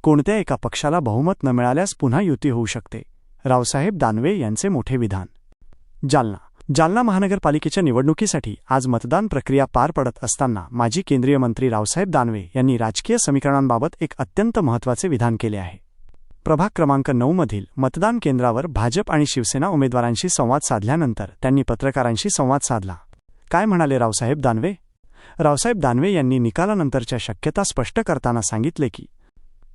कोणत्या एका पक्षाला बहुमत न मिळाल्यास पुन्हा युती होऊ शकते. रावसाहेब दानवे यांचे मोठे विधान. जालना महानगरपालिकेच्या निवडणुकीसाठी आज मतदान प्रक्रिया पार पडत असताना माजी केंद्रीय मंत्री रावसाहेब दानवे यांनी राजकीय समीकरणांबाबत एक अत्यंत महत्त्वाचे विधान केले आहे. प्रभाग क्रमांक 9 मधील मतदान केंद्रावर भाजप आणि शिवसेना उमेदवारांशी संवाद साधल्यानंतर त्यांनी पत्रकारांशी संवाद साधला. काय म्हणाले रावसाहेब दानवे? रावसाहेब दानवे यांनी निकालानंतरच्या शक्यता स्पष्ट करताना सांगितले की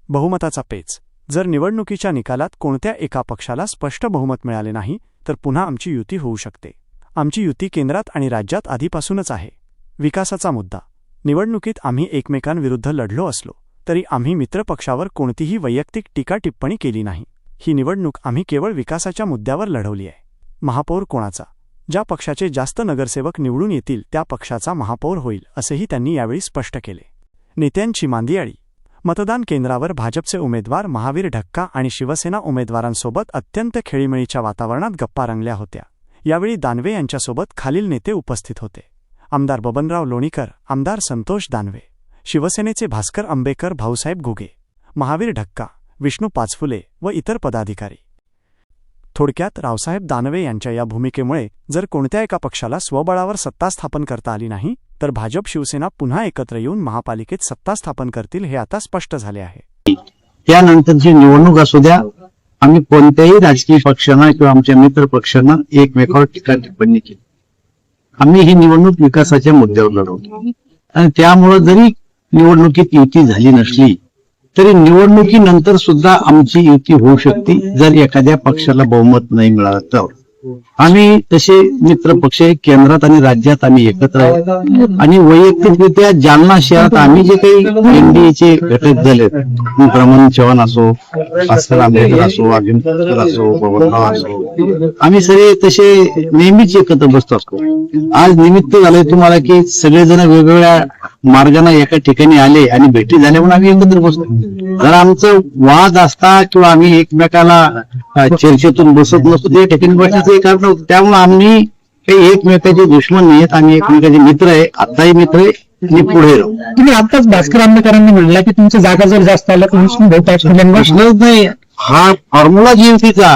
बहुमताचा पेच. जर निवडणुकीच्या निकालात कोणत्या एका पक्षाला स्पष्ट बहुमत मिळाले नाही तर पुन्हा आमची युती होऊ शकते. आमची युती केंद्रात आणि राज्यात आधीपासूनच आहे. विकासाचा मुद्दा. निवडणुकीत आम्ही एकमेकांविरुद्ध लढलो असलो तरी आम्ही मित्रपक्षावर कोणतीही वैयक्तिक टीका टिप्पणी केली नाही. ही निवडणूक आम्ही केवळ विकासाच्या मुद्द्यावर लढवली आहे. महापौर कोणाचा? ज्या पक्षाचे जास्त नगरसेवक निवडून येतील त्या पक्षाचा महापौर होईल असेही त्यांनी यावेळी स्पष्ट केले. नेत्यांची मांदियाळी. मतदान केंद्रावर भाजपचे उमेदवार महावीर ढक्का आणि शिवसेना उमेदवारांसोबत अत्यंत खेळीमेळीच्या वातावरणात गप्पा रंगल्या होत्या. यावेळी दानवे यांच्यासोबत खालील नेते उपस्थित होते. आमदार बबनराव लोणीकर, आमदार संतोष दानवे, शिवसेनेचे भास्कर आंबेकर, भाऊसाहेब घुगे, महावीर ढक्का, विष्णू पाचफुले व इतर पदाधिकारी. थोडक्यात रावसाहेब दानवे यांच्या या भूमिकेमुळे जर कोणत्या एका पक्षाला स्वबळावर सत्ता स्थापन करता आली नाही तर भाजप शिवसेना पुन्हा एकत्र येऊन महापालिकेत सत्ता स्थापन करतील हे आता स्पष्ट झाले आहे. त्यानंतरची निवडणूक असू द्या, आम्ही कोणत्याही राजकीय पक्षांना किंवा आमच्या मित्र पक्षांना एकमेकावर टीका टिप्पणी केली. आम्ही ही निवडणूक विकासाच्या मुद्द्यावर लढवतो आणि त्यामुळे जरी निवडणुकीत युती झाली नसली तरी निवडणुकीनंतर सुद्धा आमची युती होऊ शकते जर एखाद्या पक्षाला बहुमत नाही मिळालं तर. आम्ही तसे मित्र पक्ष केंद्रात आणि राज्यात आम्ही एकत्र आहोत आणि वैयक्तिकरित्या जालना शहरात आम्ही जे काही एनडीएचे घटक झाले, प्रमोद चव्हाण असो, भास्कर आंबेकर असो, अर्जुन खोतकर असो, बबनराव असो, आम्ही सगळे तसे नेहमीच एकत्र बसतो असतो. आज निमित्त झालंय तुम्हाला की सगळेजण वेगवेगळ्या मार्गाने एका ठिकाणी आले आणि भेटी झाल्या म्हणून आम्ही एकत्र बसतो. जर आमचं वाद असता किंवा आम्ही एकमेकाला चर्चेतून बसत नसतो त्या ठिकाणी बसण्याचं एक कारण होतं. त्यामुळे आम्ही काही एकमेकाचे दुश्मन नाही आहेत, आम्ही एकमेकाचे मित्र आहे, आताही मित्र आहे आणि पुढे राहू. तुम्ही आताच भास्कर आंबेकरांनी म्हणला की तुमच्या जागा जर जास्त आल्या तर विष्णू भाऊ प्रश्नच नाही. हा फॉर्म्युला जीवतीचा,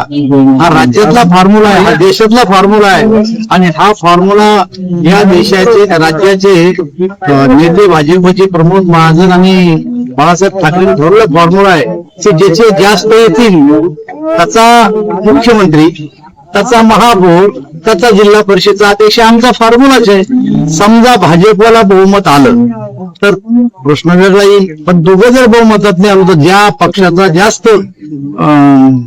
हा राज्यातला फॉर्म्युला आहे, हा देशातला फॉर्म्युला आहे आणि हा फॉर्म्युला या देशाचे राज्याचे नेते भाजपचे प्रमोद महाजन आणि बाळासाहेब ठाकरे ठरवलेला फॉर्म्युला आहे की ज्याचे जास्त येतील त्याचा मुख्यमंत्री, त्याचा महापौर, त्याचा जिल्हा परिषदचा अध्यक्ष, आमचा फॉर्म्युलाच आहे. समजा भाजपला बहुमत आलं तर प्रश्न वेगळा येईल, पण दोघं जर बहुमतात नाही आलं तर ज्या पक्षाचा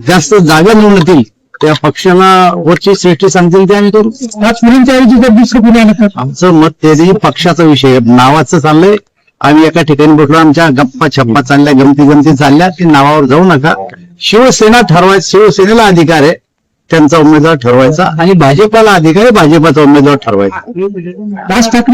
जास्त जागा निवडून येतील त्या पक्षाला वरची श्रेष्ठी सांगतील ते आम्ही करू. आज मुलींच्या ऐवजी जर दुसरं कोणी आलं तर आमचं मत ते पक्षाचा विषय नावाचं चाललंय. आम्ही एका ठिकाणी बसलो, आमच्या गप्पा छप्पा चालल्या, गमती चालल्या, की नावावर जाऊ नका. शिवसेना ठरवायचं, शिवसेनेला अधिकार आहे त्यांचा उमेदवार ठरवायचा आणि भाजपाला अधिकार आहे भाजपाचा उमेदवार ठरवायचा. राज ठाकरे